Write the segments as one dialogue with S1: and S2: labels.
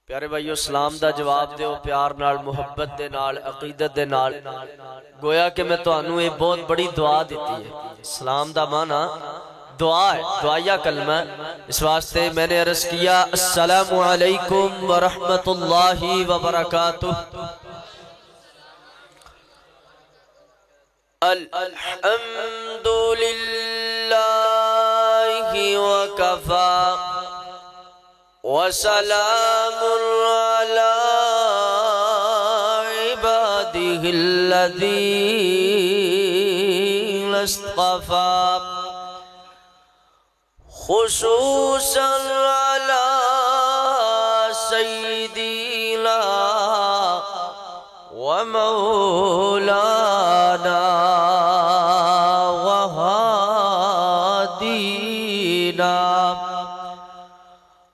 S1: پیارے بھائیو سلام دا جواب دیو پیار نال محبت دے نال عقیدت دے نال گویا کہ میں تانوں یہ بہت بڑی دعا دیتی ہے سلام دا معنی دعا ہے دعائیہ کلمہ اس واسطے میں نے عرض کیا السلام علیکم ورحمت اللہ وبرکاتہ الحمدللہ وکفا وسلام على عباده الذين اصطفى خصوصا على سيدنا ومولانا وهادينا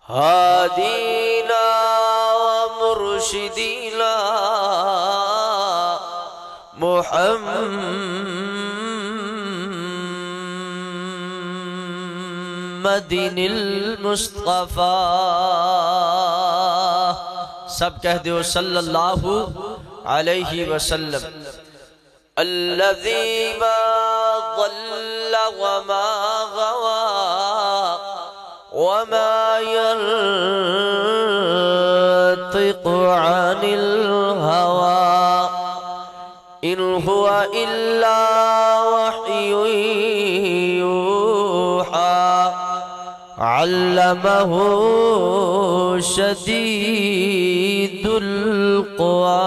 S1: هادينا ومرشدنا محمد المصطفى سب کہہ دیو صلی اللہ علیہ وسلم الذي ما ضل وما غوى وما ينطق عن الهوى إن هو إلا وحي يوحى علمه شديد القوى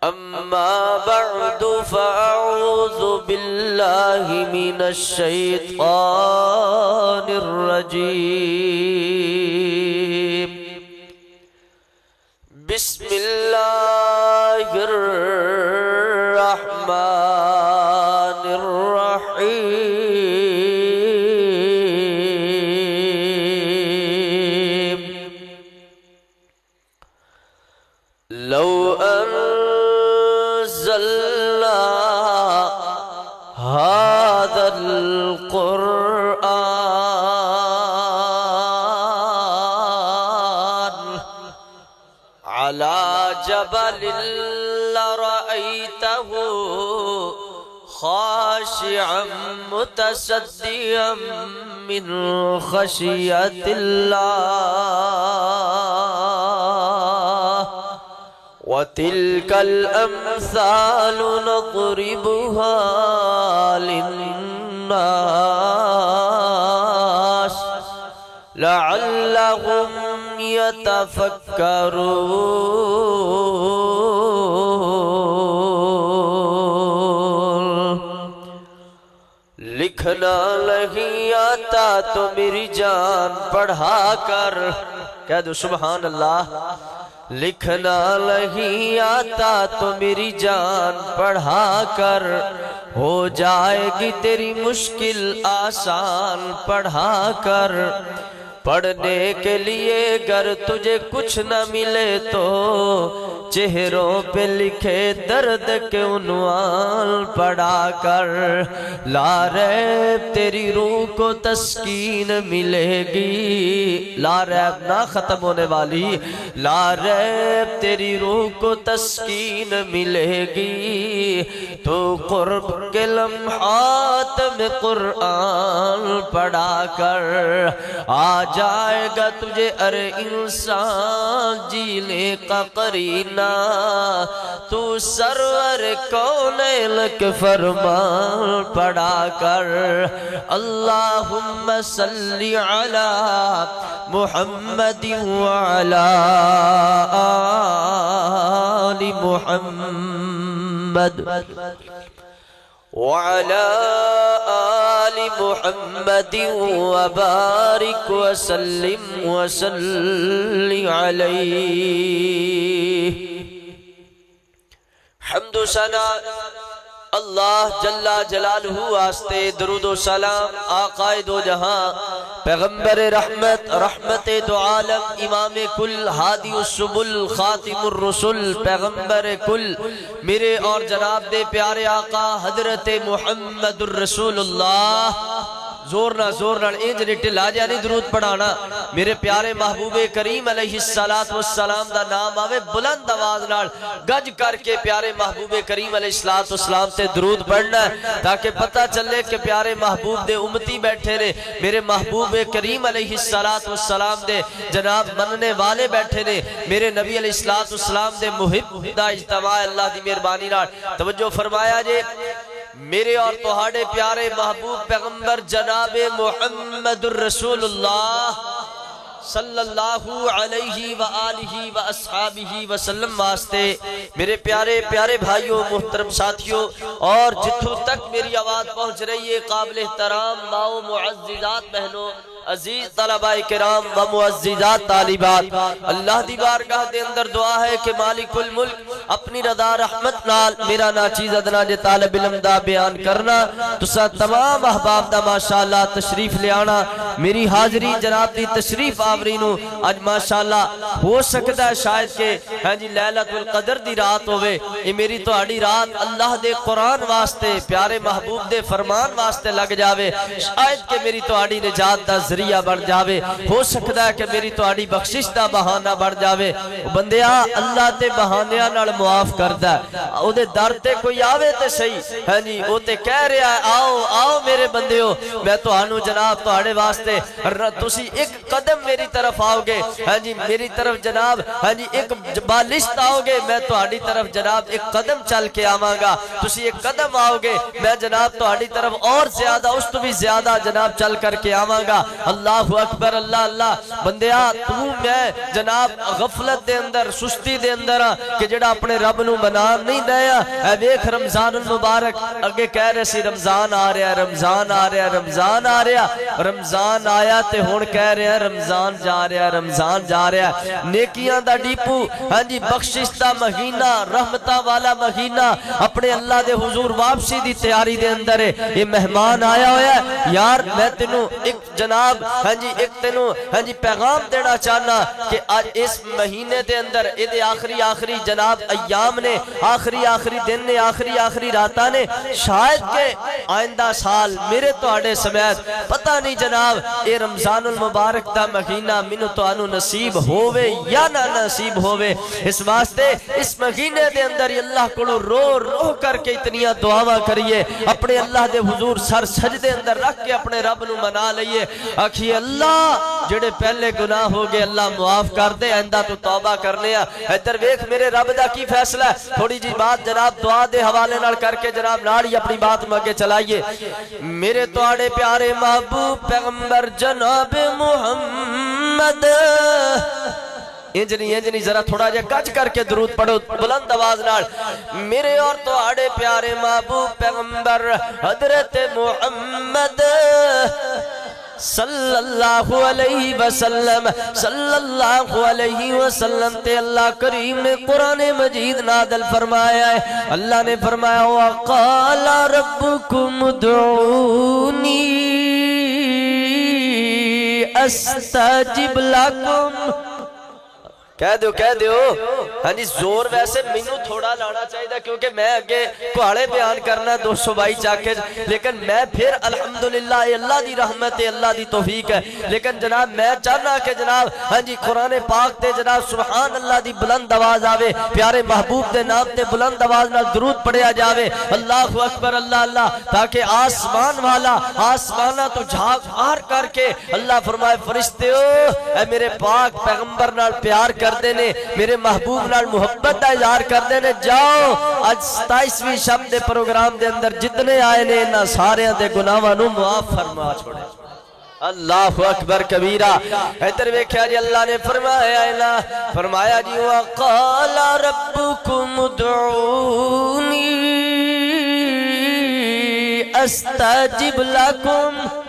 S1: أما بعد فأعوذ بالله من الشيطان الرجيم بسم الله الرحمن الرحيم لو أنزلنا هذا القرآن على جبل لرأيته خاشعا متصدعا من خشية الله وتلك الأمثال نضربها للناس لعلهم يتفكرون لکھنا نہیں آتا تو میری جان پڑھا کر کہہ دو سبحان اللہ لکھنا نہیں آتا تو میری جان پڑھا کر ہو جائے گی تیری مشکل آسان پڑھا کر پڑھنے کے لیے گر تجھے کچھ نہ ملے تو چہروں پہ لکھے درد کے عنوان پڑھا کر لا ریب تیری روح کو تسکین ملے گی لا ریب نہ ختم ہونے والی لا ریب تیری روح کو تسکین ملے گی تو قرب کے لمحات میں قرآن پڑھا کر آ جائے گا تجھے ارے انسان جینے کا قرینہ تو سرور کونین کے فرمان پڑھا کر اللہم صلی علی محمد وعلی آل محمد وعلى آل محمد وبارك وسلم عليه حمد و ثنا اللہ جل جلالہ واسطے درود و سلام آقا دو جہاں پیغمبر رحمت رحمت دو عالم امام کل ہادی السبل خاتم الرسل پیغمبر کل میرے اور جناب دے پیارے آقا حضرت محمد الرسول اللہ زور نہ انج نے ٹلا جا نہیں درود پڑھانا میرے پیارے محبوب کریم علیہ السلام دا نام آوے بلند آواز نال گج کر کے پیارے محبوب کریم علیہ السلام تے درود پڑھنا ہے تاکہ پتہ چلے کہ پیارے محبوب دے امتی بیٹھے نے میرے محبوب کریم علیہ السلام دے جناب مننے والے بیٹھے نے میرے نبی علیہ السلام دے محب دا اجتماع اللہ دی مہربانی نال توجہ فرمایا جے میرے اور تہاڑے پیارے محبوب پیغمبر جناب محمد الرسول اللہ صلی اللہ علیہ وآلہ وآصحابہ وسلم واسطے میرے پیارے پیارے بھائیوں محترم ساتھیوں اور جتھوں تک میری آواز پہنچ رہی ہے قابل احترام ماؤں معززات بہنوں عزیز طلباء کرام و معززات طالبات اللہ دی بارگاہ دے اندر دعا ہے کہ مالک الملک اپنی رضا رحمت نال میرا ناچیز ادنا جے طالب علم دا بیان کرنا تسا تمام احباب دا ماشاءاللہ تشریف لے آنا میری حاضری جناب دی تشریف آورینو آج ماشاءاللہ ہو سکتا ہے شاید کہ ہاں جی لیلۃ القدر دی رات ہوئے یہ میری تو آڑی رات اللہ دے قرآن واسطے پیارے محبوب دے فرمان واسطے لگ جاوے شاید کہ میری تو آڑی نجات دا ذریعہ بڑھ جاوے ہو سکتا ہے کہ میری تو آڑی بخشش دا بہانہ بڑھ جاوے بندیا اللہ تے بہانیاں نال معاف کردہ ہے او دے در تے کوئی آوے تے صحیح ہاں جی او تے کہہ رہا ہے آؤ آؤ میرے بندیو میں تو آنو جناب تو آڑے واسطے تسی ایک قدم میری طرف آؤ گے ہاں جی میری طرف جناب ہاں جی ایک بالشت آؤ گے میں تو آڑی طرف جناب ایک قدم چل کے آواں گا تسی ایک قدم آؤ گے میں جناب تو آڑی طرف اور زیادہ اس تو بھی زیادہ جناب چل کر کے آواں گا اللہ اکبر اللہ اللہ بندیا تو میں جناب غفلت دے اندر سستی دے اندر کہ جڑا اپنے رب نو منان نہیں دیا اے دیکھ رمضان المبارک اگے کہہ رہے سی رمضان آ رہا ہے رمضان آ رہا ہے رمضان آ رہا رمضان آیا تے ہون کہہ رہے ہیں رمضان جا رہا ہے رمضان جا رہا ہے نیکیاں دا ڈیپو ہاں جی بخشش دا مہینہ رحمتہ والا مہینہ اپنے اللہ دے حضور واپسی دی تیاری دے اندر ہے یہ مہمان آیا ہویا ہے یار میں تینوں ایک جناب ہاں جی ایک تینوں ہاں جی پیغام دینا چاہنا کہ آج اس مہینے دے اندر یہ آخری جناب ایام نے آخری دن نے آخری راتاں نے شاید کہ آئندہ سال میرے تو آڑے سمیت پتہ نہیں جناب اے رمضان المبارک دا مہینہ منو تو آنو نصیب ہووے یا نہ نصیب ہووے اس واسطے اس مہینے دے اندر اللہ کو رو کر کے اتنیاں دعاواں کریے اپنے اللہ دے حضور سر سجدے اندر رکھ کے اپنے رب نو منا لئیے آکھیے اللہ جڑے پہلے گناہ ہو گئے اللہ معاف کر دے آئندہ تو توبہ کرنے ادھر ویکھ میرے رب دا کی فیصلہ ہے تھوڑی جی بات جناب دعا دے حوالے نال کر کے جناب ناڑی اپنی بات مگے چلائیے میرے تو آڑے پیارے محبوب پیغمبر جناب محمد انجنی ذرا تھوڑا جا کچ کر کے درود پڑھو بلند آواز نال میرے اور تو آڑے پیارے محبوب پیغمبر حضرت محمد صلی اللہ علیہ وسلم تے اللہ کریم نے قرآن مجید نازل فرمایا ہے اللہ نے فرمایا وَقَالَ رَبُّكُمُ ادْعُونِي أَسْتَجِبْ لَكُمْ کہہ دیو ہاں جی زور ویسے مینوں تھوڑا لانا چاہیے کیونکہ میں اگے پہاڑے بیان کرنا 222 چاکے لیکن میں پھر الحمدللہ اللہ دی رحمت ہے اللہ دی توفیق ہے لیکن جناب میں چاہنا کہ جناب ہاں جی قرآن پاک تے جناب سبحان اللہ دی بلند آواز آوے پیارے محبوب دے نام تے بلند آواز نال درود پڑھیا جاوے اللہ اکبر اللہ اللہ تاکہ آسمان والا آسمانہ تو جھاگ مار کر کے اللہ فرمائے فرشتیو اے میرے پاک پیغمبر نال پیار کر دینے میرے محبوب نال محبت دا اظہار کر دینے جاؤ آج 27ویں شب دے پروگرام دے اندر جتنے آئے نے انہاں سارے دے گناہاں نو معاف فرما چھوڑے اللہ اکبر کبیرہ ادھر ویکھیا جی اللہ نے فرمایا جی وَقَالَ رَبُّكُمُ ادْعُونِي أَسْتَجِبْ لَكُمْ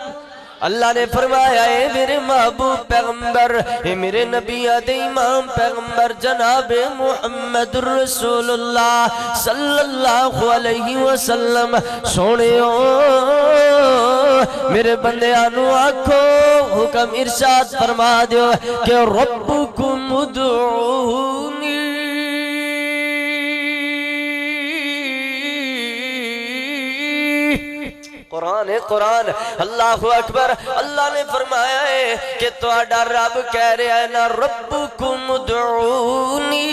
S1: اللہ نے فرمایا اے میرے محبوب پیغمبر اے میرے نبی امام پیغمبر جناب محمد رسول اللہ صلی اللہ علیہ وسلم سونےو میرے بندے آنو آکھو حکم ارشاد فرما دیو کہ ربکم ادعونی قرآن ہے قرآن. اللہ اکبر. اللہ نے فرمایا ہے کہ تہاڈا رب کہہ رہا ہے نا ربکم ادعونی،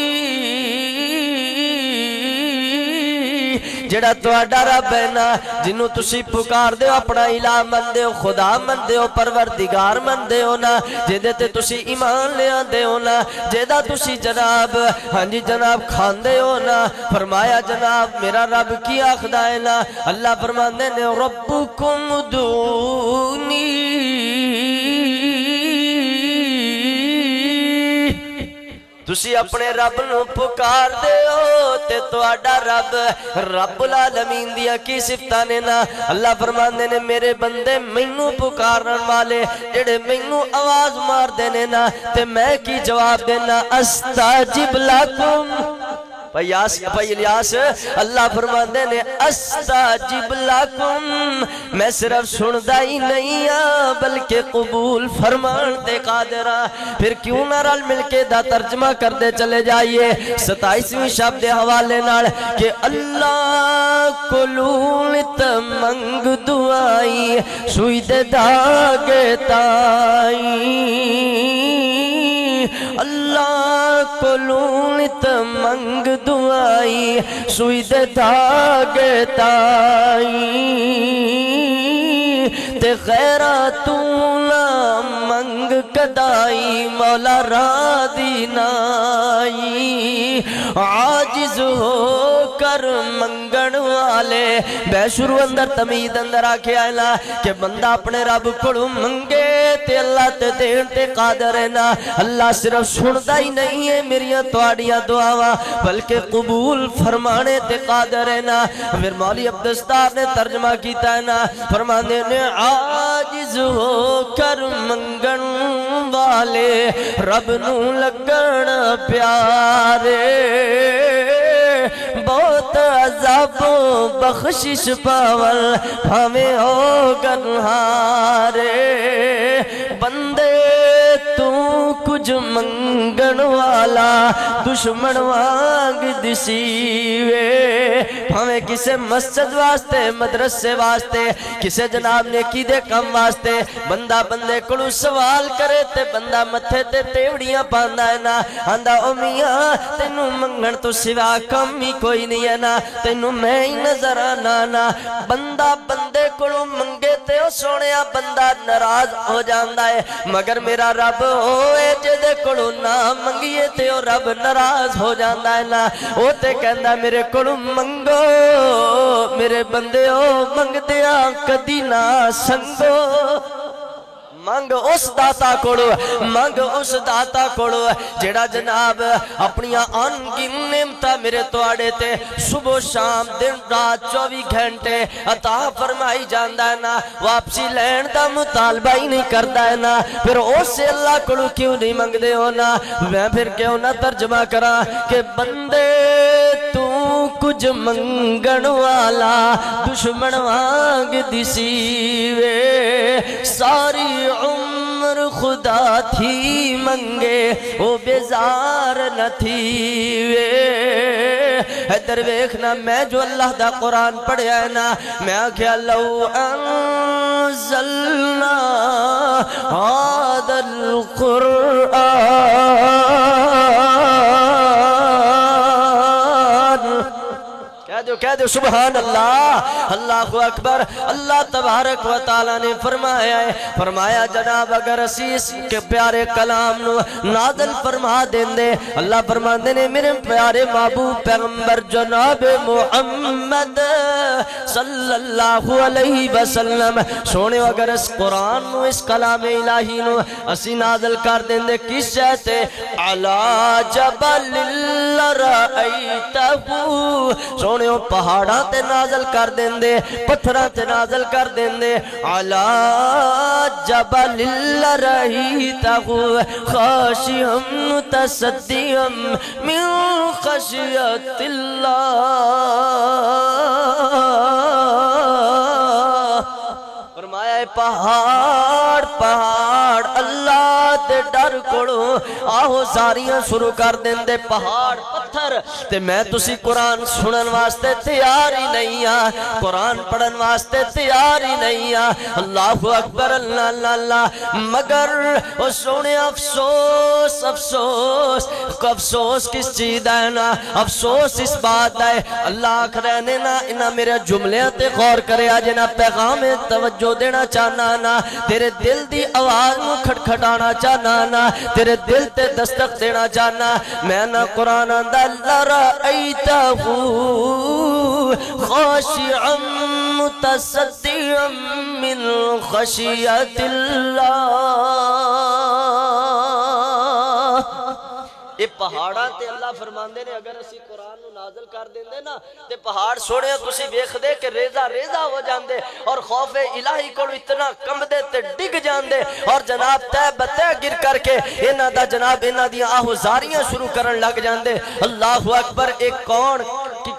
S1: جڑا تہاڈا رب ہے نا جنوں تسی پکار دے ہو اپنا الہ مندے ہو، خدا مندے ہو، پروردگار مندے ہو نا، جے تے تسی ایمان لے آندے ہو نا، جیدا تسی جناب ہاں جی جناب کھاندے ہو نا، فرمایا جناب میرا رب کی آخدا ہے نا، اللہ فرماندے نے ربکم ادعونی، تسی اپنے رب نو پکار دے ہو تے تہاڈا رب رب العالمین دیا کی صفتاں نے نا. اللہ فرماندے نے میرے بندے مینوں پکارن والے جڑے مینوں آواز مار دے نے نا تے میں کی جواب دینا استجب لکم. بھائی الیاس اللہ فرماندے نے استجب لکم، میں صرف سندا ہی نہیں ہاں بلکہ قبول فرمان تے قادر ہاں. پھر کیوں نہ رل مل کے دا ترجمہ کر دے چلے جائیے 27ویں شب دے حوالے نال کہ اللہ کولوں منگ دعائی سوئی دے داغے تائی، اللہ کولوں منگ دعائی سوئی دے داغے تائی، تے خیراتوں نہ منگ کدائی مولا راضی نائی. عاجز ہو کر منگن والے بے شروع اندر تمید اندر آکے آئینا کہ بندہ اپنے رب کڑو منگے تے اللہ تے دین تے قادر ہے نا. اللہ صرف سندا ہی نہیں ہے میریاں تواڈیاں دعاواں بلکہ قبول فرمانے تے قادر ہے نا. پھر مولی عبدالستار نے ترجمہ کیتا ہے نا فرمانے نے عاجز ہو کر منگن والے رب نو لگن پیارے، بہت عذاب و بخشش پاول ہمیں ہو گنہارے. بندے تو کچھ منگن والا دشمن وانگ دسیوے، ہمیں کسے مسجد واسطے مدرسے واسطے کسے جناب نیکی دے کم واسطے بندہ بندے کڑو سوال کرے تے بندہ متھے تے تیوڑیاں پاندا ہے نا، آندا او میاں تینوں منگن تو سوا کم ہی کوئی نہیں ہے نا، تینوں میں ہی نظر آنا نا. بندہ بندے کڑو منگے تے او سونیا بندہ ناراض ہو جاندا ہے، مگر میرا رب ہوئے جدے کڑو نہ منگیے تے او رب ناراض ہو جاندا ہے نا. او تے کہندا میرے کڑو منگو میرے بندے او منگ دیا کدی نہ سنگو. منگ اس داتا کوڑو، منگ اس داتا کوڑو جڑا جناب اپنی انگن نعمتاں میرے تواڈے تے صبح شام دن رات 24 گھنٹے عطا فرمائی جاندا ہے نا، واپسی لین دا مطالبہ ہی نہیں کردا ہے نا. پھر اس اللہ کوڑو کیوں نہیں منگ دے ہو نا؟ میں پھر کیوں نہ ترجمہ کراں کہ بندے تو کچھ منگن والا دشمن وانگ دسیوے، ساری عمر خدا تھی منگے وہ بیزار نہ تھی وے. ادھر ویکھنا میں جو اللہ دا قرآن پڑھیا ہے نا میں آکھیا لو انزلنا هذا القرآن، کہہ دو سبحان اللہ. اللہ اکبر. اللہ تبارک و تعالیٰ نے فرمایا ہے، فرمایا جناب اگر اسی اس کے پیارے کلام نو نازل فرما دیں دے، اللہ فرما دے میرے پیارے محبوب پیغمبر جناب محمد صلی اللہ علیہ وسلم سونے اگر اس قرآن نو اس کلام الہی نو اسی نازل کر دیں دے کس جاتے علا جبل رأیتہو، سونے پہاڑاں تے نازل کر دیں دے پتھراں تے نازل کر دیں دے علا جبل رأیتہو خاشعا متصدعا من خشیت اللہ. فرمایا پہاڑ پہاڑ اللہ دے ڈر کوڑو آہو ساریاں شروع کر دیں دے، پہاڑ پتھر تے میں تسی قرآن سنن واسطے تیار ہی نہیں ہاں قرآن پڑھن واسطے تیار ہی نہیں ہاں اللہ اکبر اللہ اللہ اللہ مگر او سونے افسوس افسوس افسوس کس چیز ہے نا افسوس اس بات ہے اللہ آخرے نا انہا میرے جملیاں تے غور کرے آج نا پیغام توجہ دینا چاہنا نا تیرے دل دی آواز مو کھٹکھٹانا چاہنا نا تیرے دل تے دستک دینا چاہنا میں نا قرآن اندر لرأیتہو خاشعا متصدعا من خشیت اللہ یہ پہاڑاں تے اللہ فرماندے نے اگر اسی قرآن نو نازل کر دیندے نا تے پہاڑ سوڑے تسی ویکھ دے کہ ریزہ ریزہ ہو جاندے اور خوف الہی کو اتنا کم دے تے ڈگ جاندے اور جناب تے بتے گر کر کے انہاں دا جناب انہاں دی آہوزاریاں شروع کرن لگ جاندے اللہ اکبر ایک کون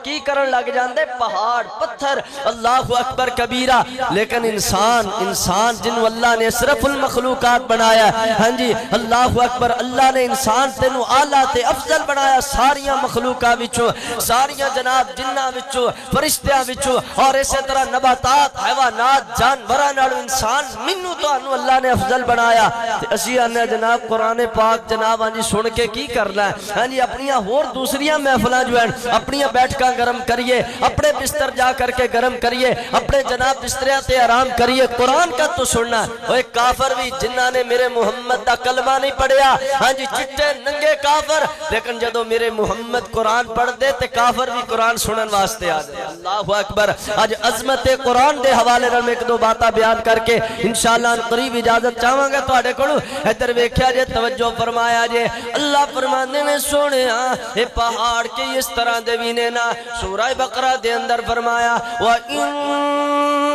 S1: کی کرن لگ جاندے پہاڑ پتھر اللہ اکبر کبیرہ لیکن انسان جنو اللہ نے اشرف المخلوقات بنایا ہاں جی اللہ اکبر اللہ نے انسان تینو اعلیٰ تے افضل بنایا ساریاں مخلوقات وچوں ساریاں جناب جنہ وچوں فرشتیاں وچوں اور اسی طرح نباتات حیوانات جانوراں نالوں انسان منو تانوں اللہ نے افضل بنایا تے اسی آنے جناب قرآن پاک جناب ہاں جی سن کے کی کرنا ہے ہاں جی اپنیاں اور دوسریاں محفلاں جو ہیں اپنیاں بیٹھکاں گرم کریے اپنے بستر جا کر کے گرم کریے اپنے جناب بستریاں تے آرام کریے قرآن کا تو سننا وہ ایک کافر بھی جنہ نے میرے محمد دا کلمہ نہیں پڑھیا ہاں جی چٹے ننگے کافر لیکن جدو میرے محمد قرآن پڑھ دے تے کافر بھی قرآن سنن واسطے آ دے اللہ اکبر آج عظمت قرآن دے حوالے میں ایک دو باتاں بیان کر کے انشاءاللہ قریب اجازت چاہواں گا تواڈے کولوں ادھر ویکھیا جے توجہ فرمایا جے اللہ فرماندے نے سونیا اے پہاڑ کے اس طرح دے وینے نا سورہ بقرہ دے اندر فرمایا وَإِنَّ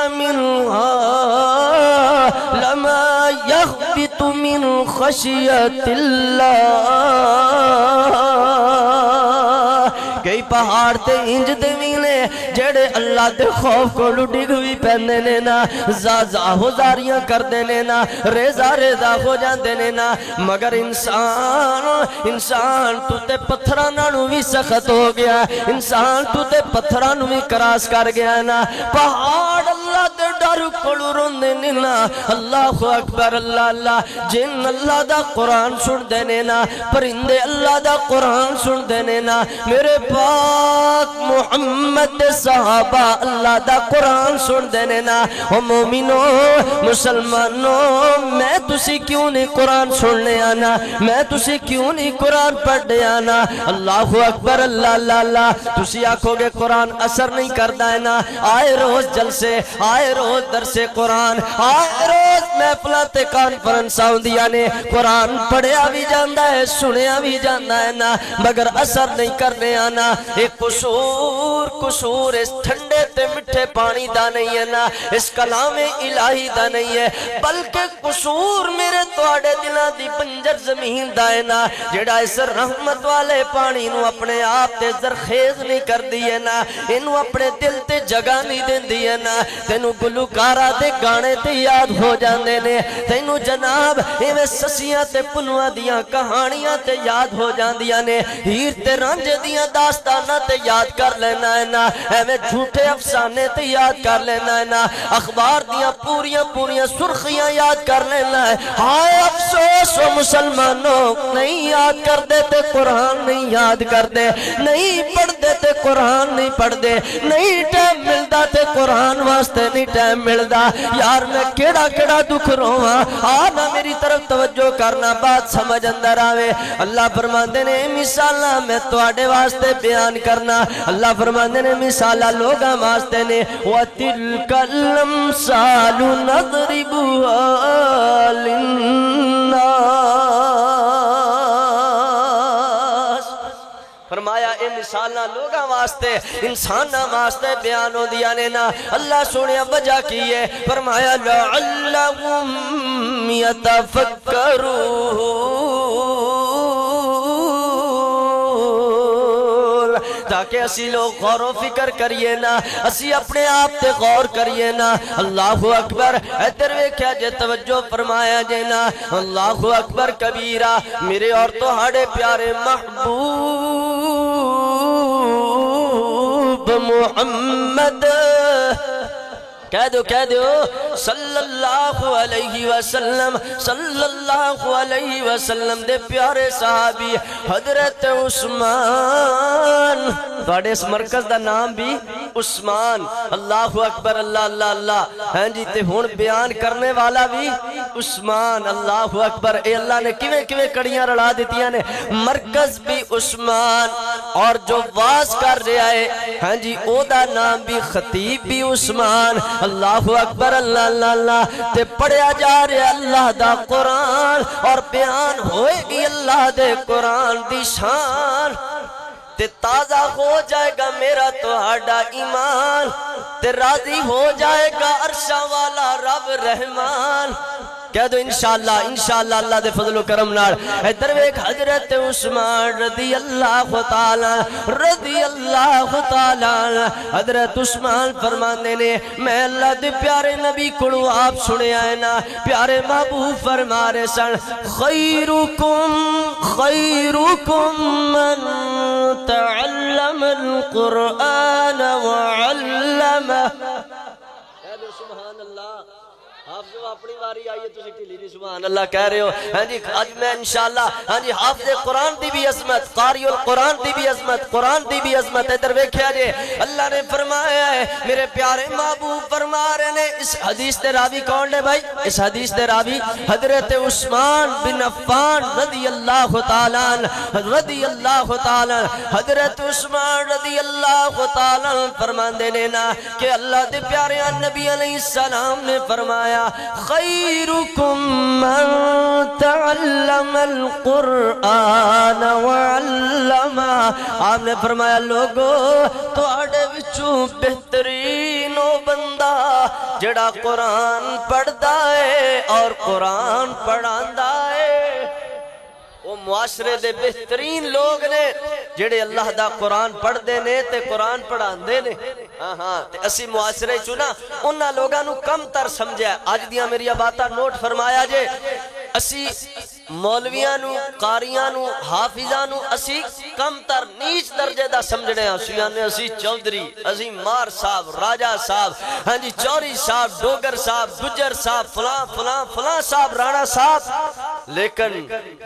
S1: مِنْهَا لَمَا يَخْبِتُ مِنْ خَشِيَةِ اللَّهِ کئی پہاڑ تے انج دے وینے جڑے اللہ دے خوف کو ڈگ بھی پہنے نے نا زازا ہو زاریاں کر دینے نا ریزہ ریزہ ہو جاندے نے نا مگر انسان تو تے پتھرانوں بھی سخت ہو گیا انسان تو تے پتھرانوں بھی کراس کر گیا نا پہاڑ اللہ دے ڈر کولو روندے نے نا اللہ اکبر اللہ اللہ جن اللہ دا قرآن سن دینے نا پرندے اللہ دا قرآن سن دینے نا میرے پاک محمد دے صحابہ اللہ دا قرآن سن دینے نا او مومنوں مسلمانوں میں تسی کیوں نہیں قرآن سننے آنا میں تسی کیوں نہیں قرآن پڑھنے آنا اللہ اکبر اللہ اللہ اللہ تسی آکھو گے قرآن اثر نہیں کردا ہے نا آئے روز جلسے آئے روز درس قرآن آئے روز محفلاں تے کانفرنساں ہوندیاں نے قرآن پڑھیا بھی جاندا ہے سنیا بھی جاندا ہے نا مگر اثر نہیں کرنے آنا ایک قصور اس ٹھنڈے تے مٹھے پانی دا نہیں ہے نا اس کلام الہی دا نہیں ہے بلکہ قصور میرے تواڈے دلاں دی بنجر زمین دا ہے نا جڑا اس رحمت والے پانی نو اپنے آپ تے زرخیز نہیں کر دی ہے نا انو اپنے دل تے جگہ نہیں دیندی ہے نا تینو گلوکارا دے گانے تے یاد ہو جاندے نے تینو جناب ایویں سسیاں تے پنواں دیاں کہانیاں تے یاد ہو جاندیاں نے ہیر تے رانجھے دیاں داستاناں تے یاد کر لینا ہے نا ایویں جھوٹے افسانے تے یاد کر لینا ہے نا اخبار دیاں پوریاں سرخیاں یاد کر لینا ہے ہائے افسوس و مسلمانوں نہیں یاد کر دے تے قرآن نہیں یاد کر دے نہیں پڑھ دے تے قرآن نہیں پڑھ دے نہیں ٹائم ملدا تے قرآن واسطے نہیں ٹائم ملدا یار میں کیڑا دکھ رہواں آنا میری طرف توجہ کرنا بات سمجھ اندر آوے اللہ فرماندے نے مثالاں میں تواڈے واسطے بیان کرنا اللہ فرماندے نے مثالاں لوگاں واسطے نے وَتِلْكَ الْأَمْثَالُ نَضْرِبُهَا لِلنَّاسِ فرمایا اے مثالاں لوگاں واسطے انساناں واسطے بیان ہو دیا نے نا اللہ سونے وجہ کی ہے فرمایا لَعَلَّهُمْ يَتَفَكَّرُونَ تاکہ اسی لوگ غور و فکر کریے نا اسی اپنے آپ تے غور کریے نا اللہ اکبر ادھر ویکھیا جے توجہ فرمایا جے نا اللہ اکبر کبیرہ میرے اور تہاڈے پیارے محبوب محبوب محمد کہہ دو صلی اللہ علیہ وسلم، صلی اللہ علیہ وسلم دے پیارے صحابی حضرت عثمان، تواڈے اس مرکز دا نام بھی عثمان، اللہ اکبر، اللہ اللہ اللہ، ہاں جی تے ہن بیان کرنے والا بھی عثمان، اللہ اکبر، اے اللہ نے کیویں کڑیاں رلا دیتیاں نے، مرکز بھی عثمان، اور جو واز کر رہا ہے ہاں جی او دا نام بھی خطیب بھی عثمان، اللہ اکبر، اللہ اللہ اللہ، تے پڑھیا جا رہا اللہ دا قرآن، اور بیان ہوئے گی اللہ دے قرآن دی شان، تے تازہ ہو جائے گا میرا تہاڈا ایمان، تے راضی ہو جائے گا عرشاں والا رب رحمان، کہہ دو انشاءاللہ انشاءاللہ اللہ دے فضل و کرم نال، ادھر ویکھ حضرت عثمان رضی اللہ تعالی، حضرت عثمان فرماندے نے میں اللہ دے پیارے نبی کولوں آپ سنیا ہے نا، پیارے محبوب فرما رہے سن خیرکم من تعلم القرآن وعلمہ، سبحان اللہ، حافظ اپنی واری آئیے تسی ٹھیلی نہیں سبحان اللہ کہہ رہے ہو، ہاں جی آج میں انشاءاللہ ہاں جی حافظ قرآن دی بھی عظمت، قاری القرآن دی بھی عظمت، قرآن دی بھی عظمت، ادھر ویکھیا جے اللہ نے فرمایا ہے، میرے پیارے محبوب فرما رہے نے، اس حدیث دے راوی کون ہے بھائی؟ اس حدیث دے راوی حضرت عثمان بن عفان رضی اللہ تعالی عنہ، حضرت عثمان رضی اللہ تعالی عنہ فرماندے نے نا کہ اللہ دے پیارے نبی علیہ السلام نے فرمایا خیرکم من تعلم القرآن وعلمہ، آپ نے فرمایا لوگو تواڈے وچوں بہترین او بندہ جڑا قرآن پڑھدا ہے اور قرآن پڑھاندا ہے، وہ معاشرے دے بہترین لوگ نے جڑے اللہ دا قرآن پڑھ دے نے تے قرآن پڑھان دے نے، ہاں تے اسی معاشرے چنا انہاں لوگاں نو کم تر سمجھا ہے، آج دیاں میری باتاں نوٹ فرمایا جے، اسی مولویاں نو قاریاں نو حافظاں نو اسی کم تر نیچ درجے دا سمجھنے ہیں، اسی چودھری، اسی مار صاحب، راجہ صاحب، ہاں جی چوری صاحب، ڈوگر صاحب، گجر صاحب، فلاں صاحب، رانا صاحب، لیکن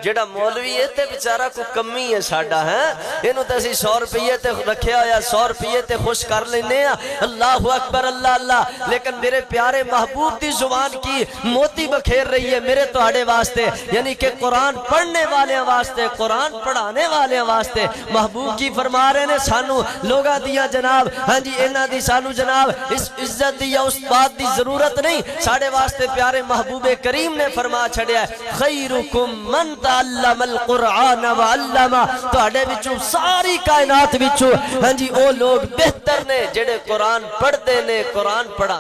S1: جڑا مولوی ہے تے بیچارہ کو کمی ہے ساڈا ہے، انہوں تے اسی 100 روپیے تے رکھیا ہویا 100 روپیے تے خوش کر لینے ہیں، اللہ اکبر، اللہ اللہ، لیکن میرے پیارے محبوب دی زبان کی موتی بکھیر رہی ہے میرے تہاڈے واسطے، یعنی کہ قرآن پڑھنے والے واسطے، قرآن پڑھانے والے واسطے، محبوب کی فرما رہے نے سانو لوگا دیا جناب، ہاں جی اینا دی سانو جناب اس عزت دی یا اس بات دی ضرورت نہیں، ساڑھے واسطے پیارے محبوب کریم نے فرما چھڑیا ہے خیرکم من تعلم القرآن وعلمہ، تو اڑے بچوں ساری کائنات بچوں ہاں جی او لوگ بہتر نے جڑے قرآن پڑھ دے نے قرآن پڑھا،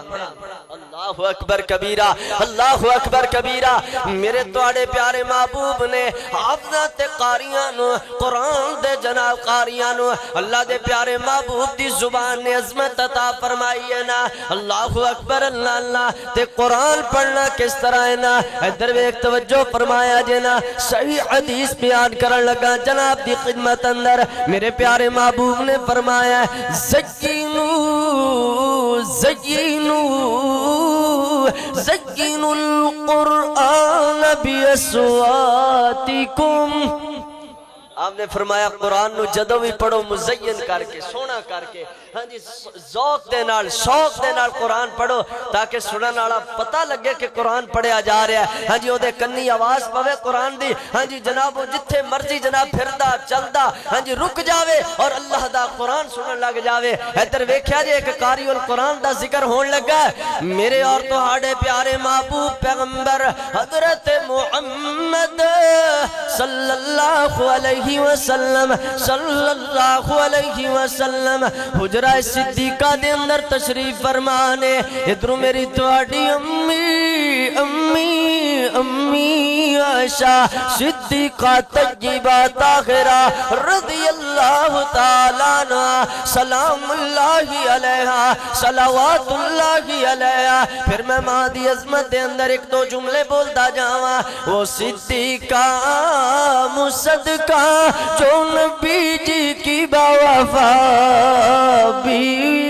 S1: اللہ اکبر کبیرہ، اللہ اکبر کبیرہ، میرے توڑے پیارے محبوب نے حافظات قاریاں نو قرآن دے جناب قاریاں نو اللہ دے پیارے محبوب دی زبان نے عظمت عطا فرمائی ہے نا، اللہ اکبر، اللہ اللہ، تے قرآن پڑھنا کس طرح ہے نا، ادھر ایک توجہ فرمایا جنا، صحیح حدیث بیان کرن لگا جناب دی خدمت اندر میرے پیارے محبوب نے فرمایا زینوا القرآن بأصواتکم، آپ نے فرمایا قرآن نو جدو بھی پڑھو مزین کر کے سونا کر کے، ہاں جی ذوق دے نال شوق دے نال قرآن پڑھو تاکہ سنن والا پتہ لگے کہ قرآن پڑھیا جا رہا ہے، ہاں جی او دے کنی آواز پوے قرآن دی، ہاں جی جناب وہ جتھے مرضی جناب پھردا چلدا ہاں جی رک جاوے اور اللہ دا قرآن سنن لگ جاوے، ادھر ویکھیا جے ایک قاری القرآن دا ذکر ہون لگا ہے، میرے اور تہاڈے پیارے محبوب پیغمبر حضرت محمد صلی اللہ علیہ وسلم حجرہ صدیقہ دے اندر تشریف فرمانے، ادھروں میری تواڈی امی عائشہ صدیقہ طیبہ طاہرہ رضی اللہ تعالیٰ عنہ سلام اللہ علیہا صلوات اللہ علیہا۔ پھر میں مادی عظمت دے اندر ایک دو جملے بولتا جاواں۔ وہ صدیقہ مصدقہ جو نبی جی کی باوفا بیوی،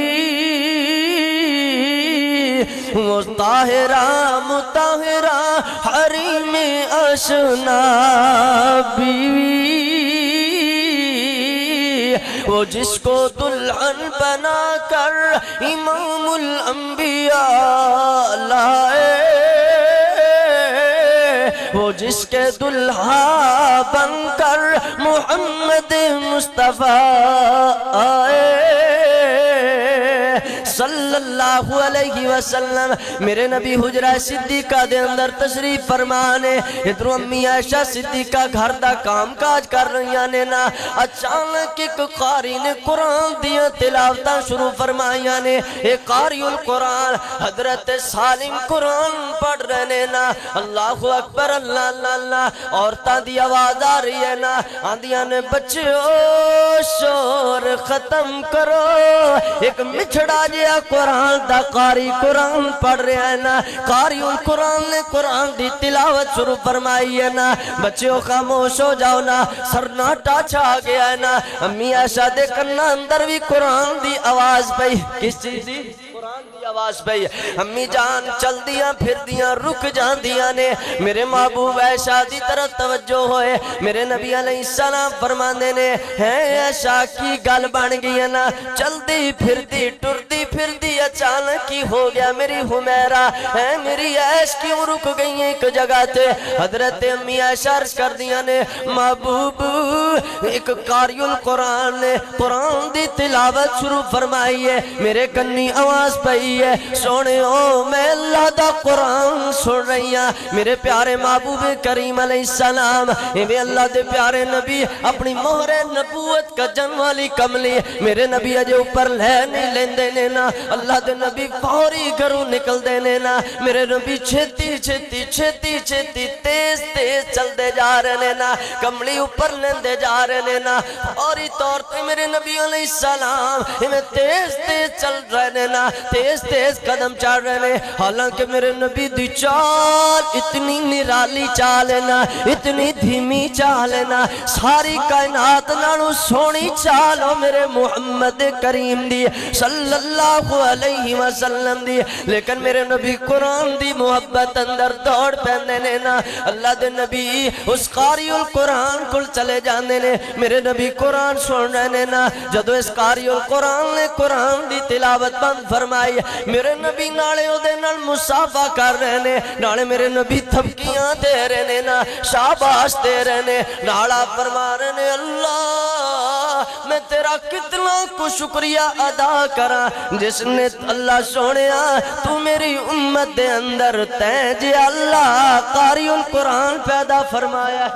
S1: وہ طاہرہ مطہرہ حریم اشنا بیوی، وہ جس کو دلہن بنا کر امام الانبیاء لائے، وہ جس کے دلہا بن کر محمد مصطفیٰ آئے صلی اللہ علیہ وسلم۔ میرے نبی حجرہ صدیقہ دے اندر تشریف فرمانے، ادھروں امی عائشہ صدیقہ گھر دا کام کاج کر رہی نے نا، اچانک ایک قاری نے قرآن دیا تلاوتاں شروع فرمائیاں نے۔ ایک قاری القرآن حضرت سالم قرآن پڑھ رہے نا، اللہ اکبر اللہ اللہ اللہ، عورتاں دی آواز آ رہی ہے نا، آندیاں نے بچیو شور ختم کرو، ایک مچھڑا جیا قرآن دا قاری قرآن پڑھ رہا ہے نا، قاری القرآن نے قرآن دی تلاوت شروع فرمائی ہے نا، بچیو خاموش ہو جاؤ نا، سرناٹا چھا گیا ہے نا۔ امی عائشہ دے کرنا اندر بھی قرآن دی آواز پئی، کس چیز دی؟ قرآن دی آواز پئی۔ امی جان چل دیاں پھر دیاں رک جان دیاں نے، میرے محبوب عائشہ دی طرف توجہ ہوئے، میرے نبی علیہ السلام فرمانے نے ہے عائشہ کی گل بن گئی ہے نا، چل دی پھر دی ٹر دی پھر دی، اچانک کی ہو گیا میری حمیرہ ہے، میری عائش کیوں رک گئی ہیں ایک جگہ تے؟ حضرت امی عائشہ عرض کر دیا نے محبوب ایک قاری القرآن نے قرآن دی تلاوت شروع فرمائی ہے، میرے کنی آواز پئی ہے، سونے ہو میں اللہ دا قرآن سن رہی ہاں، میرے پیارے محبوب کریم علیہ السلام اے اللہ دے پیارے نبی اپنی مہر نبوت کا جن والی کملی میرے نبی اجے اوپر لے نہیں لیندے نے نا، اللہ دے نبی فوری گھروں نکل دے نے نا، میرے نبی چھتی چھتی چھتی چھتی تیز تیز چل دے جا رہے نے نا، کملی اوپر لیندے جا رہے نے نا، فوری طور پہ میرے نبی علیہ السلام ہمیں تیز تیز چل رہے نے نا، تیز تیز قدم چڑھ رہے نے، حالانکہ میرے نبی دی چال اتنی نرالی چال ہے نا، اتنی دھیمی چال ہے نا، ساری کائنات نالو سونی چال ہو میرے محمد کریم دی صلی اللہ علیہ وسلم دی، لیکن میرے نبی قرآن دی محبت اندر دوڑ پہنے نے نا، اللہ دے نبی اس قاری القرآن کل چلے جانے نے، میرے نبی قرآن سن رہے نے نا، جدو اس قاری القرآن نے قرآن دی تلاوت بند فرمائی، میرے نبی نالے او دے نال مصافہ کر رہے نے، نالے میرے نبی تھپکیاں دے رہے نے نا، شاباش دے رہے نے، نالا فرما رہے نے اللہ میں تیرا کتنا کو شکریہ ادا کرا جس نے اللہ سونیا تو میری امت دے اندر تیجے اللہ قاری القرآن پیدا فرمایا۔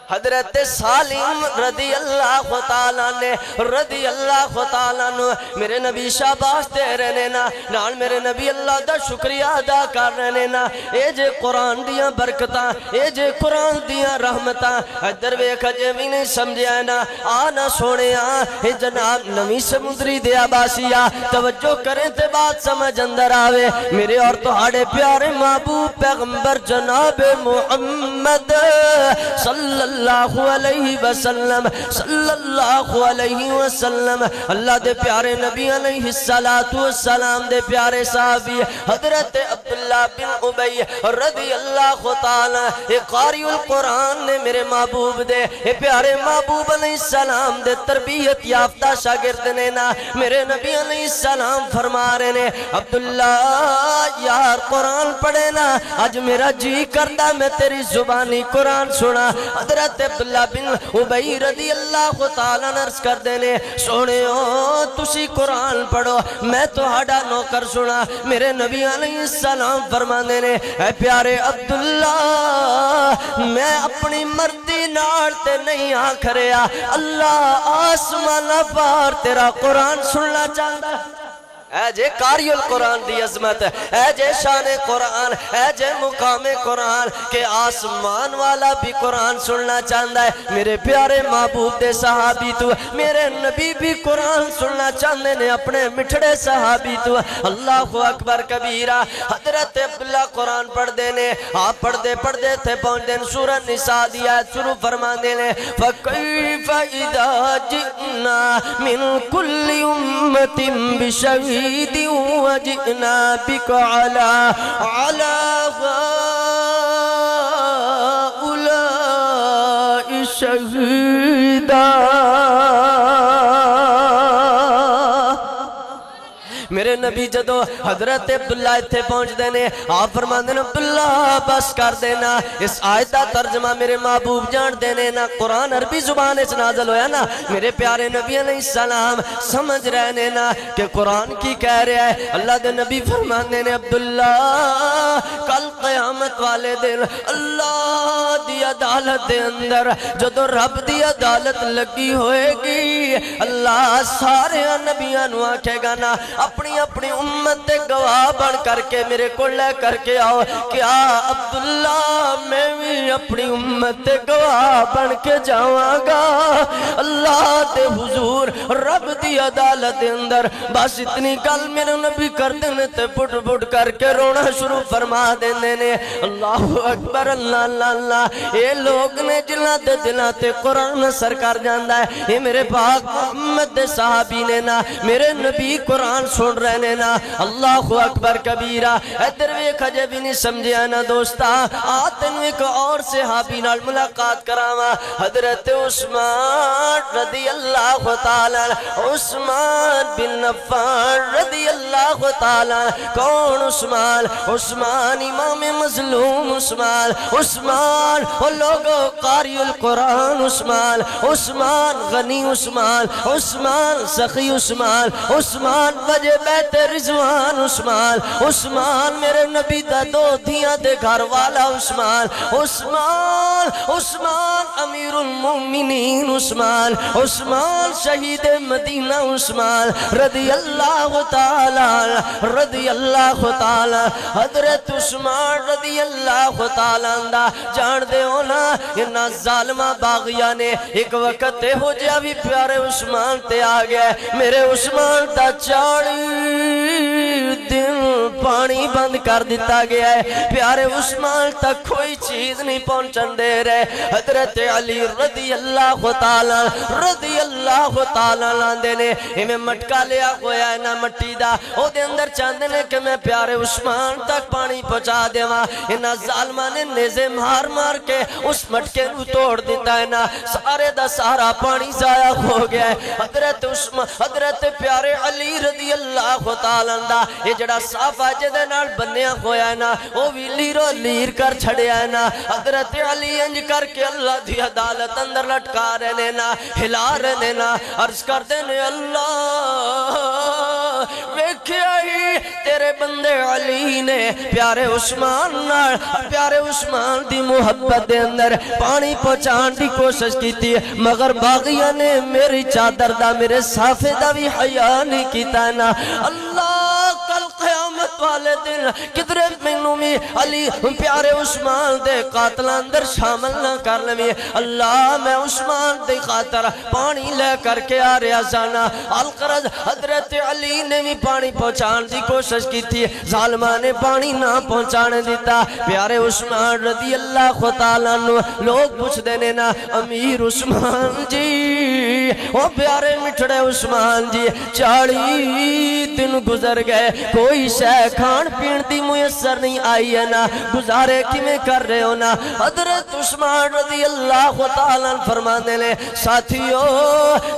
S1: حضرت سالم رضی اللہ تعالیٰ نے رضی اللہ تعالیٰ نے میرے نبی شاباش دے رہے نا، نال میرے نبی اللہ دا شکریہ ادا کر رہے نا، اے جے قرآن دیاں برکتاں، اے جے قرآن دیاں رحمتاں، ادھر ویکھ جے بھی نہیں سمجھیا نا، آنا سونیا اے جناب نویں سمندری دے آباسیہ، توجہ کریں تے بات سمجھ اندر آوے، میرے اور تہاڑے پیارے محبوب پیغمبر جناب محمد صلی اللہ علیہ وسلم صلی اللہ علیہ وسلم، اللہ دے پیارے نبی علیہ السلام دے پیارے صحابی حضرت عبداللہ بن ابی رضی اللہ تعالیٰ اے قاری القرآن نے میرے محبوب دے اے پیارے محبوب علیہ السلام دے تربیت یافتہ شاگرد نے نا، میرے نبی علیہ السلام فرما رہے نے عبداللہ یار قرآن پڑھے نا، آج میرا جی کرتا میں تیری زبانی قرآن سنا۔ حضرت عبداللہ بن ابی رضی اللہ تعالیٰ نرس کر دینے سونے ہو تسی قرآن پڑھو میں تو ہڈا نوکر سنا، میرے نبی علیہ السلام فرما دینے اے پیارے عبداللہ میں اپنی مردی نارتے نہیں آنکھ رہا، اللہ آسمان پار تیرا قرآن سننا چاہتا اے جے قاری القرآن دی عظمت، اے جے شان قرآن، اے جے مقام قرآن کہ آسمان والا بھی قرآن سننا چاہتا ہے۔ میرے پیارے محبوب دے صحابی تو، میرے نبی بھی قرآن سننا چاہتے نے اپنے مٹھڑے صحابی تو۔ اللہ اکبر کبیرہ۔ حضرت عبداللہ قرآن پڑھ دینے، آپ پڑھ دے تھے پہنچ دین سورہ نساء دی آیت شروع فرما دینے فَكَيْفَ إِذَا جِئْنَا مِن كُلِّ أُمَّةٍ بِشَهِيدٍ وَجِئْنَا بِكَ عَلَى هَؤُلَاءِ شَهِيدًا۔ میرے نبی جدو حضرت عبداللہ اتھے پہنچ دینے، آپ فرما دینا عبداللہ بس کر دینا، اس آیت دا ترجمہ میرے محبوب جان دینے نا، قرآن عربی زبان اس نازل ہویا نا، میرے پیارے نبی علیہ السلام سمجھ رہنے نا کہ قرآن کی کہہ رہا ہے۔ اللہ دے نبی فرما دینے عبداللہ کل قیامت والے دن اللہ دی عدالت دے اندر جدو رب دی عدالت لگی ہوئے گی، اللہ سارے نبیان آکھے گا نا اپنی امت دے گواہ بن کر کے میرے کو لے کر کے آؤ، کیا عبداللہ میں بھی اپنی امت دے گواہ بن کے جاواں گا اللہ دے حضور رب دی عدالت دے اندر۔ بس اتنی گل میرے نبی کر دینے تے پٹ پٹ کر کے رونا شروع فرما دینے نے۔ اللہ اکبر اللہ اللہ اللہ۔ اے لوگ نے جنہاں دے دلاں تے قرآن اثر کر جاندا ہے، اے میرے پاک محمد دے صحابی نے نا میرے نبی قرآن سن رہنے نا۔ اللہ اکبر کبیرہ۔ ادھر ویکھ اجے بھی نہیں سمجھیا نا دوستا، آتن ایک اور صحابی نال ملاقات کراواں، حضرت عثمان رضی اللہ تعالی، عثمان بن عفان رضی اللہ تعالی۔ کون عثمان؟ عثمان امام مظلوم عثمان، عثمان وہ لوگو قاری القرآن عثمان، عثمان غنی عثمان، عثمان سخی عثمان، عثمان وجہ بیت رضوان عثمان، عثمان میرے نبی دا دو دھیاں دے گھر والا عثمان، عثمان عثمان امیر المومنین عثمان، عثمان شہید مدینہ عثمان رضی اللہ تعالی رضی اللہ تعالی۔ حضرت عثمان رضی اللہ تعالی دا جان دے ہونا انہا ظالمہ باغیہ نے ایک وقت ہو جا بھی پیارے عثمان تے آگئے، میرے عثمان تا 40 دن پانی بند کر دیتا گیا ہے، پیارے عثمان تک کوئی چیز نہیں پہنچن دے رہے۔ حضرت علی رضی اللہ تعالی لاندے نے ہمیں مٹکا لیا ہویا ہے نا مٹی دا، او دے اندر چاندے نے کہ میں پیارے عثمان تک پانی پہنچا دیواں، انہاں ظالمہ نے نیزے مار مار کے اس مٹکے نو توڑ دیتا ہے نا، سارے دا سارا پانی ضائع ہو گیا ہے۔ حضرت پیارے علی رضی اللہ تعالیٰ دا یہ جڑا صافہ جدے نال بنیا ہویا ہے نا وہ بھی لیرو لیر کر چھڑیا ہے نا، حضرت علی انج کر کے اللہ دی عدالت اندر لٹکا رہنے نا، ہلا رہنے نا، عرض کر دینے اللہ ویکھیا ہی تیرے بندے علی نے پیارے عثمان دی محبت دے اندر پانی پہنچان دی کوشش کی تھی، مگر باغیہ نے میری چادر دا میرے صافے دا بھی حیاء نہیں کیتا نا۔ اللہ کل قیامت والے دن کدرے مینوں بھی علی پیارے عثمان دے قاتل اندر شامل نہ کر لوی، اللہ میں عثمان دے خاطر پانی لے کر کے آ رہا سانا۔ القرض حضرت علی نے بھی پانی پہنچان دی کوشش کی تھی، ظالمہ نے پانی نہ پہنچانے دیتا، پیارے عثمان رضی اللہ تعالیٰ عنہ لوگ پوچھ دینے نا امیر عثمان جی وہ پیارے مٹھڑے عثمان جی 40 دن گزر گئے کوئی شے کھان پین دی میسر نہیں آئی ہے نا، گزارے کی میں کر رہے ہو نا۔ حضرت عثمان رضی اللہ تعالیٰ فرما دینے ساتھیو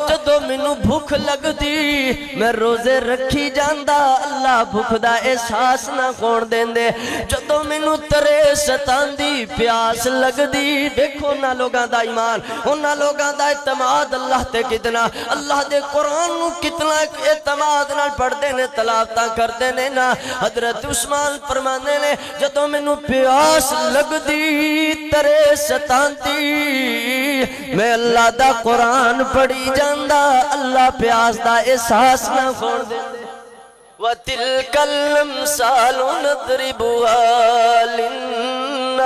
S1: جدو منو بھوک لگ دی میں روزے رکھی جاندہ، اللہ بھوک دا احساس نہ کون دین دے، جدو منو ترے ستان دی پیاس لگ دی، دیکھو نا لوگاں دا ایمان، انہا لوگاں دا اعتماد اللہ تے کتنا، اللہ دے قرآن نو کتنا اعتماد نال پڑھ دینے تلاوتاں کر دینے نا۔ حضرت عثمان فرمانے نے جدو منو پیاس لگ دی ترے ستان دی میں اللہ دا قرآن پڑھی جاندہ، اللہ پیاس دا احساس نہ کھوڑ دے۔ وَتِلْكَ الْأَمْثَالُ نَضْرِبُهَا لِلنَّاسِ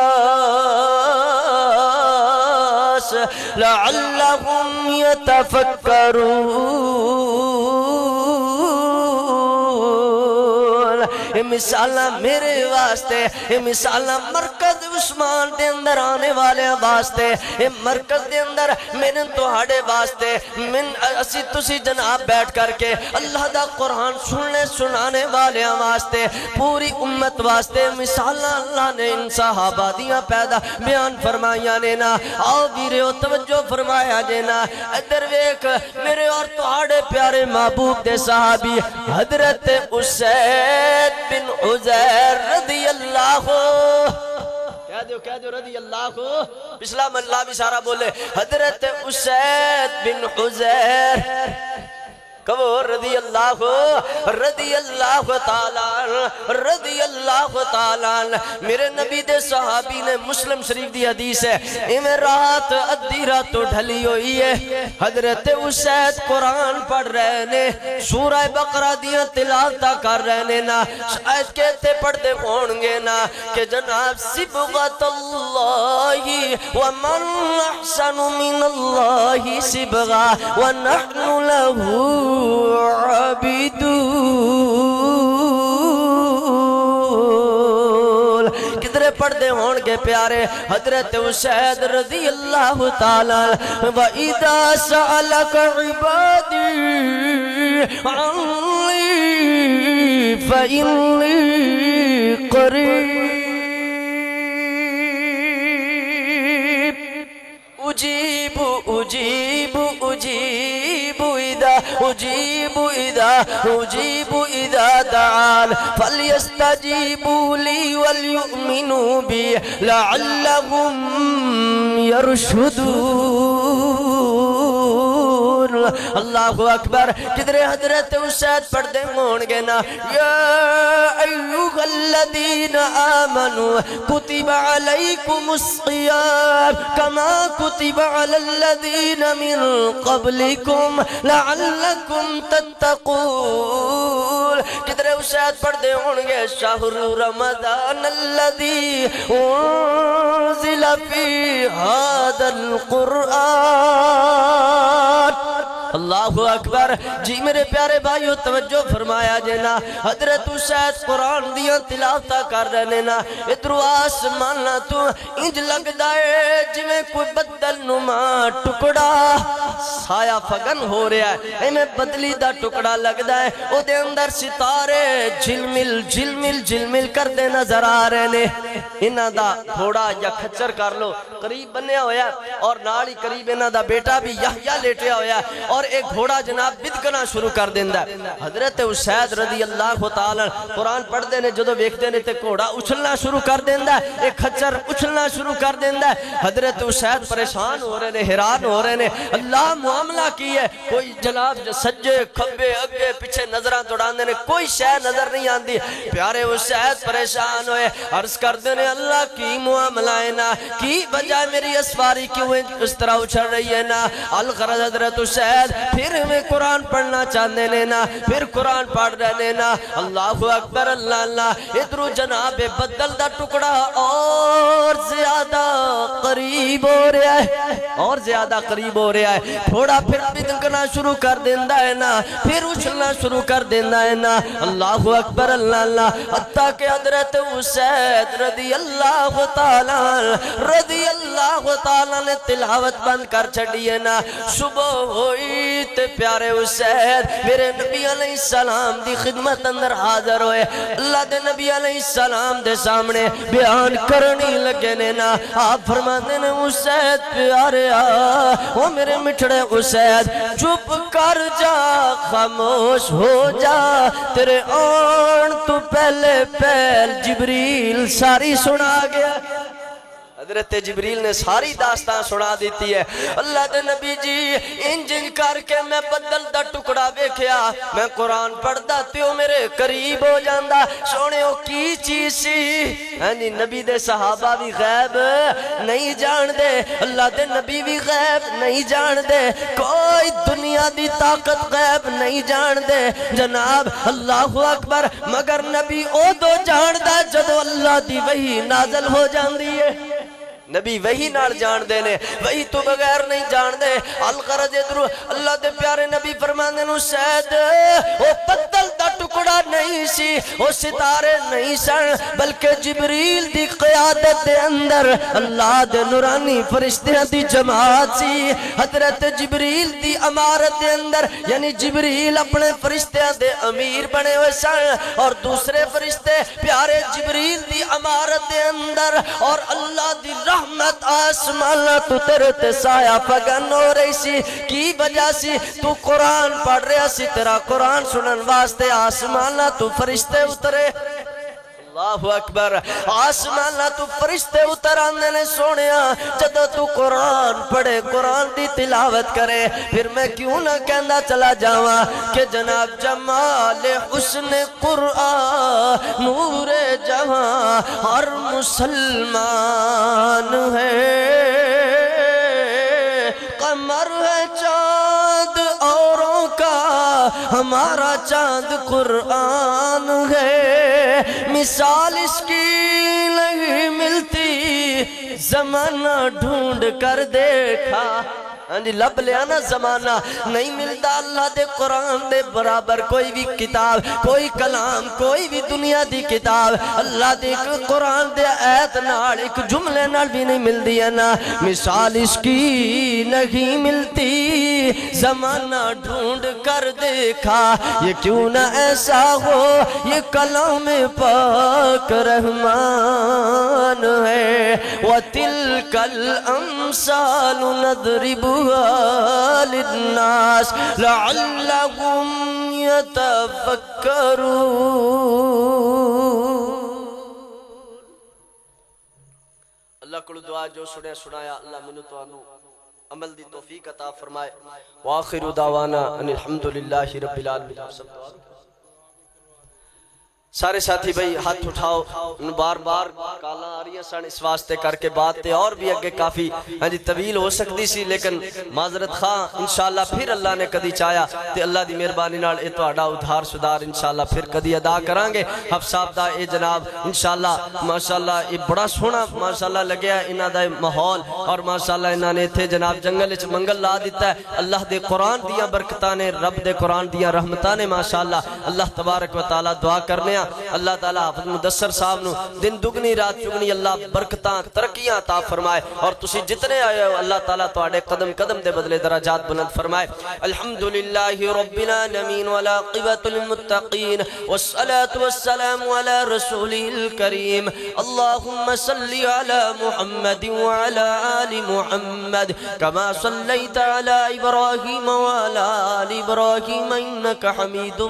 S1: لَعَلَّهُمْ يَتَفَكَّرُونَ۔ یہ مثالہ میرے واسطے، یہ مثالہ مرکز عثمان دے اندر آنے والے واسطے، یہ مرکز دے اندر میرے توہاڑے واسطے، اسی تسی جناب بیٹھ کر کے اللہ دا قرآن سننے سنانے والے واسطے، پوری امت واسطے مثالہ اللہ نے ان صحابہ دیاں پیدا بیان فرمائیاں نے نا۔ آؤ ویرے و توجہ فرمایا جینا، ادھر ویک میرے اور توہاڑے پیارے محبوب دے صحابی حضرت اسید بن عزیر رضی اللہ کہہ دو رضی اللہ پچھلا ملہ بھی سارا بولے، حضرت اسید بن عزیر کہو رضی اللہ تعالیٰ میرے نبی دے صحابی نے، مسلم شریف دی حدیث ہے، میں رات ادھی رات ڈھلی ہوئی ہے، حضرت اسید قرآن پڑھ رہے نے، سورہ بقرہ دیاں تلاوتہ کر رہے نے نا، شاید کہتے پڑھتے ہونگے نا کہ جناب صبغۃ اللہ ومن احسن من اللہ صبغہ ونحن لہو عابدون۔ کدھرے پڑھتے ہون کے پیارے حضرت اسید رضی اللہ تعالیٰ وَإِذَا سَأَلَكَ عِبَادِي عَنِّي فَإِنِّي قَرِيبٌ أجيب إذا دعان فليستجيبوا لي وليؤمنوا بي لعلهم يرشدون۔ اللہ اکبر، کدھرے حضرت اسید پڑھتے ہونگے نا، یا ایوہ الذین آمنوا کتب علیکم الصیام کما کتب علی الذین من قبلکم لعلکم تتقون۔ کدھرے اسید پڑھتے ہونگے شہر رمضان الذی انزل فی هذا القرآن۔ اللہ اکبر، جی میرے پیارے بھائیو توجہ فرمایا جینا، حضرت اسید قرآن دیاں تلاوتہ کر رہے نا، ادھر آسمانہ تو انج لگ دائے جویں کوئی بدل نما ٹکڑا سایہ فگن ہو رہا ہے، میں بدلی دا ٹکڑا لگ دائے، او دے اندر ستارے جھلمل جھلمل جھلمل کر دے نظر آ رہے نے۔ انہاں دا گھوڑا یا کھچر کر لو قریب بنیا ہویا اور ناڑی قریب انہاں دا بیٹا بھی یحییٰ لیٹیا ہویا اور ایک گھوڑا جناب بدکنا شروع کر دیندہ ہے۔ حضرت اسید رضی اللہ تعالیٰ قرآن پڑھ دینے جدو ویکھ دینے تے گھوڑا اچھلنا شروع کر دیندہ ہے، ایک کھچر اچھلنا شروع کر دیندہ ہے۔ حضرت اسید پریشان ہو رہے نے، حیران ہو رہے نے، اللہ معاملہ کی ہے، کوئی جناب سجے کھبے اگے پیچھے نظران دوڑان دینے، کوئی شے نظر نہیں آندی۔ پیارے اسید پریشان ہوئے، عرض کر دینے اللہ کی معاملہ ہے نا، کی وجہ میری اسواری کیوں اس طرح اچھل رہی ہے نا۔ الغرض حضرت اسید پھر میں قرآن پڑھنا چاہنے لینا، پھر قرآن پڑھ رہے نا، اللہ اکبر اللہ اللہ، ادھر جناب بدل دا ٹکڑا اور زیادہ قریب ہو رہا ہے، اور زیادہ قریب ہو رہا ہے، تھوڑا پھر بدکنا شروع کر دیندہ ہے نا، پھر اچھلنا شروع کر دیندہ ہے نا، اللہ اکبر اللہ اللہ، حتیٰ کہ حضرت اسید رضی اللہ تعالیٰ نے تلاوت بند کر چھڑی ہے نا۔ صبح ہوئی تے پیارے اسید میرے نبی علیہ السلام دی خدمت اندر حاضر ہوئے، اللہ دے نبی علیہ السلام دے سامنے بیان کرنی لگے نے نا۔ آپ فرماتے نے اسید پیارے وہ میرے مٹھڑے اسید چپ کر جا، خاموش ہو جا، تیرے آن تو پہلے پہل جبریل ساری سنا گیا۔ حضرت جبریل نے ساری داستان سنا دیتی ہے. اللہ دے نبی جی انج کر کے میں بدل دا ٹکڑا ویکھیا, میں قرآن پڑھدا تے او میرے قریب ہو جاندا. سونے او کی چیز سی؟ نبی دے صحابہ بھی غیب نہیں جان دے, اللہ دے نبی بھی غیب نہیں جان دے, کوئی دنیا دی طاقت غیب نہیں جان دے جناب. اللہ اکبر. مگر نبی او دو جان دا جدو اللہ دی وحی نازل ہو جاندی ہے. نبی وہی نال جان دے نے, وہی تو بغیر نہیں جان دے. الغرض ادھر اللہ دے پیارے نبی فرماندے نو شاید او پتل دا ٹکڑا نہیں سی, او ستارے نہیں سن, بلکہ جبریل دی قیادت دے اندر اللہ دے نورانی فرشتیاں دی جماعت سی. حضرت جبریل دی امارت دے اندر یعنی جبریل اپنے فرشتیاں دے امیر بنے ہوئے سن, اور دوسرے فرشتے پیارے جبریل دی امارت دے اندر, اور اللہ دی رحمت آسمان تو تیرے تے سایہ پگن ہو رہی سی. کی وجہ سی؟ تو قرآن پڑھ رہا سی, تیرا قرآن سنن واسطے آسمان تو فرشتے اترے. اللہ اکبر. آسمان تو فرشتے اتر آندے نے سونیا جدو تو قرآن پڑھے, قرآن دی تلاوت کرے. پھر میں کیوں نہ کہندا چلا جاواں کہ جناب جمال حسن قرآن نور جہاں ہر مسلمان ہے, قمر ہے چاند اوروں کا ہمارا چاند قرآن ہے. مثال اس کی نہیں ملتی زمانہ ڈھونڈ کر دیکھا. جی لب لیا نا زمانہ نہیں ملتا اللہ دے قرآن دے برابر کوئی بھی کتاب, کوئی کلام, کوئی بھی دنیا دی کتاب اللہ دے قرآن دے آیت نال ایک جملے نال بھی نہیں ملتی ہے نا. مثال اس کی نہیں ملتی زمانہ ڈھونڈ کر دیکھا, یہ کیوں نہ ایسا ہو یہ کلام پاک رحمان ہے. وَتِلْكَ الْأَمْثَالُ نَضْرِبُهَا للناس لعلهم يتفكرون. اللہ کو دعا جو سنے سنایا اللہ منو تو انو عمل دی توفیق عطا فرمائے. وآخر دعوانا ان الحمدللہ رب العالمین. سارے ساتھی بھائی ہاتھ اٹھاؤ, بار بار کالاں آ رہی ہیں سن اس واسطے کر کے بات تے اور بھی اگے کافی طویل ہو سکتی سی, لیکن معذرت خواہ انشاءاللہ پھر اللہ نے کدی چاہیا تے اللہ دی مہربانی نال اے تہاڈا ادھار سدھار انشاءاللہ پھر کدی ادا کران گے. حفظ صاحب دا اے جناب انشاءاللہ ماشاءاللہ اے بڑا سونا ماشاءاللہ لگیا انہاں دا ماحول, اور ماشاءاللہ انہاں نے ایتھے جناب جنگل وچ منگل لا دیتا ہے. اللہ دے قرآن دیاں برکتاں نے, رب دے قرآن دیاں رحمتاں نے ماشاءاللہ. اللہ تبارک و تعالی دعا کرنے اللہ تعالیٰ حافظ مدثر صاحب نو دن دگنی رات چگنی اللہ برکتاں ترقیاں عطا فرمائے, اور تسی جتنے آئے ہو اللہ تعالیٰ تواڈے قدم قدم دے بدلے درجات بلند فرمائے. الحمدللہ رب العالمین والعاقبۃ للمتقین والصلاة والسلام علی رسولہ الکریم. اللہم صلی علی محمد وعلی آل محمد کما صلیت علی ابراہیم وعلی آل ابراہیم انک حمید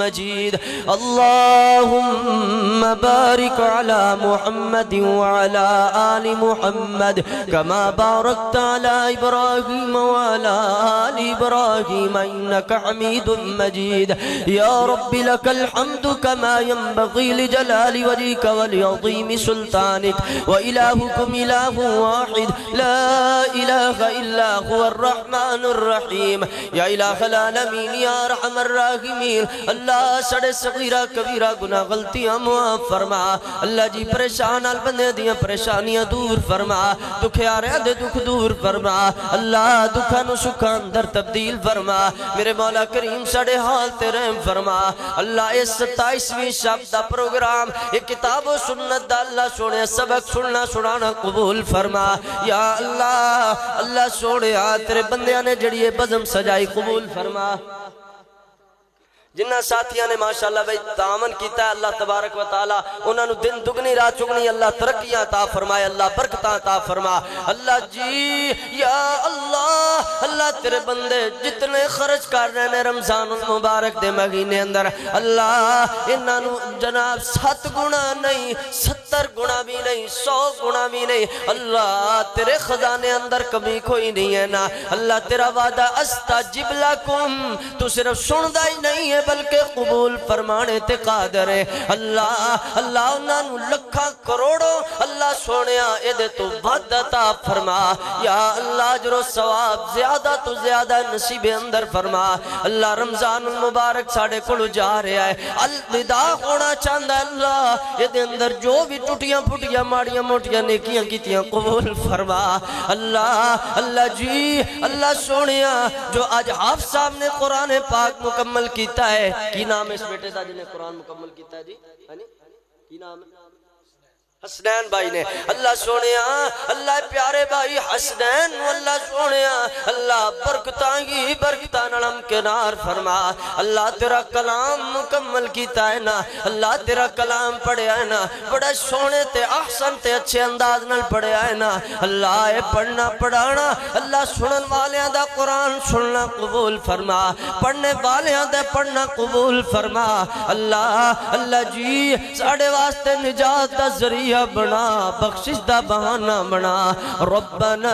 S1: مجید. اللہم بارك على محمد وعلى آل محمد كما باركت على إبراهيم وعلى آل إبراهيم إنك حميد مجيد. يا رب لك الحمد كما ينبغي لجلال وجهك ولعظيم سلطانك, وإلهكم إله واحد لا إله إلا هو الرحمن الرحيم. يا إله العالمين يا أرحم الراحمين. اللہ سڑے صغیرہ کبیرہ گناہ غلطیاں معاف فرما. اللہ جی پریشان آل بندے دیاں پریشانیاں دور فرما, دکھیاریاں دے دکھ دور فرما. اللہ دکھاں نو سکھاں اندر تبدیل فرما. میرے مولا کریم سڑے حال تے رحم فرما. اللہ اس 27ویں شب دا پروگرام ایک کتاب و سنت دا اللہ سونے سبق سننا سنانا قبول فرما. یا اللہ اللہ سونے تیرے بندیاں نے جڑیے بزم سجائی قبول فرما. جنہ ساتھیاں نے ماشاءاللہ بھائی تعاون کیتا ہے اللہ تبارک و تعالی انہاں نو دن دگنی رات چگنی اللہ ترقیاں عطا فرمائے, اللہ برکتاں عطا فرما. اللہ جی یا اللہ اللہ تیرے بندے جتنے خرچ کر رہے ہیں رمضان المبارک دے مہینے اندر اللہ انہاں نو جناب 7 گنا نہیں 70 گنا بھی نہیں 100 گنا بھی نہیں اللہ تیرے خزانے اندر کمی کوئی نہیں ہے نا اللہ تیرا وعدہ استجب لکم تو صرف سندا ہی نہیں ہے بلکہ قبول فرمانے تے قادر ہے اللہ اللہ انہاں نو لکھاں کروڑوں اللہ سونیا اے دے تو ود عطا فرما یا اللہ اجر و ثواب زیادہ تو زیادہ نصیب اندر فرما اللہ رمضان المبارک ساڑے کلو جا رہا ہے الوداع ہونا چاہتا ہے اللہ یہ دے اندر جو بھی ٹوٹیاں پھوٹیاں ماڑیاں موٹیاں نیکیاں کیتیاں قبول فرما اللہ اللہ جی اللہ سونیا جو آج حافظ صاحب نے قرآن پاک مکمل کیتا ہے کی نام ہے اس بیٹے دا جنہیں قرآن مکمل کیتا ہے جی کی نام ہے حسنین بھائی نے اللہ سونیا اللہ پیارے بھائی حسنین اللہ سونیا اللہ برکتاں گی برکتاں نلم کنار فرما اللہ تیرا کلام مکمل کیتا ہے نا اللہ تیرا کلام پڑھیا ہے نا بڑا سونے تے احسن تے اچھے انداز نل پڑھیا ہے نا اللہ اے پڑھنا پڑھانا اللہ سنن والیاں دا قرآن سننا قبول فرما پڑھنے والیاں دا پڑھنا قبول فرما اللہ اللہ جی ساڑے واسطے نجات دا ذریعہ بنا بخشش دا بہانہ بنا ربنا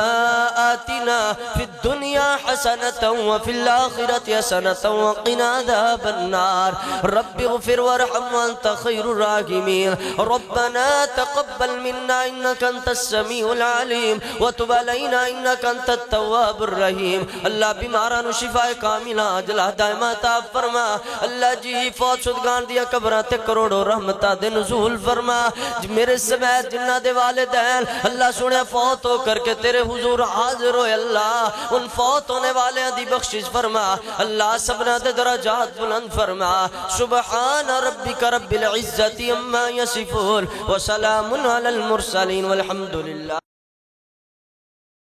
S1: آتنا فی الدنیا حسنتا وفی الاخرت حسنتا وقنا عذاب النار رب اغفر ورحم وانت خیر الراحمین ربنا تقبل منا انکا انت السمیع العلیم وتب علینا انکا انت التواب الرحیم اللہ بیماران شفاء کاملہ عجلہ دائمہ تاب فرما اللہ جی فوت شدگان دیا قبرات کروڑوں رحمتہ دے نزول فرما میرے سمیت جنہ دے والدین اللہ سنے فوت ہو کر کے تیرے حضور حاضر ہوئے اللہ ان فوت ہونے والے دی بخشش فرما اللہ سبنا دے درجات بلند فرما سبحان ربک رب العزت اما یصفون وسلام علی المرسلین والحمدللہ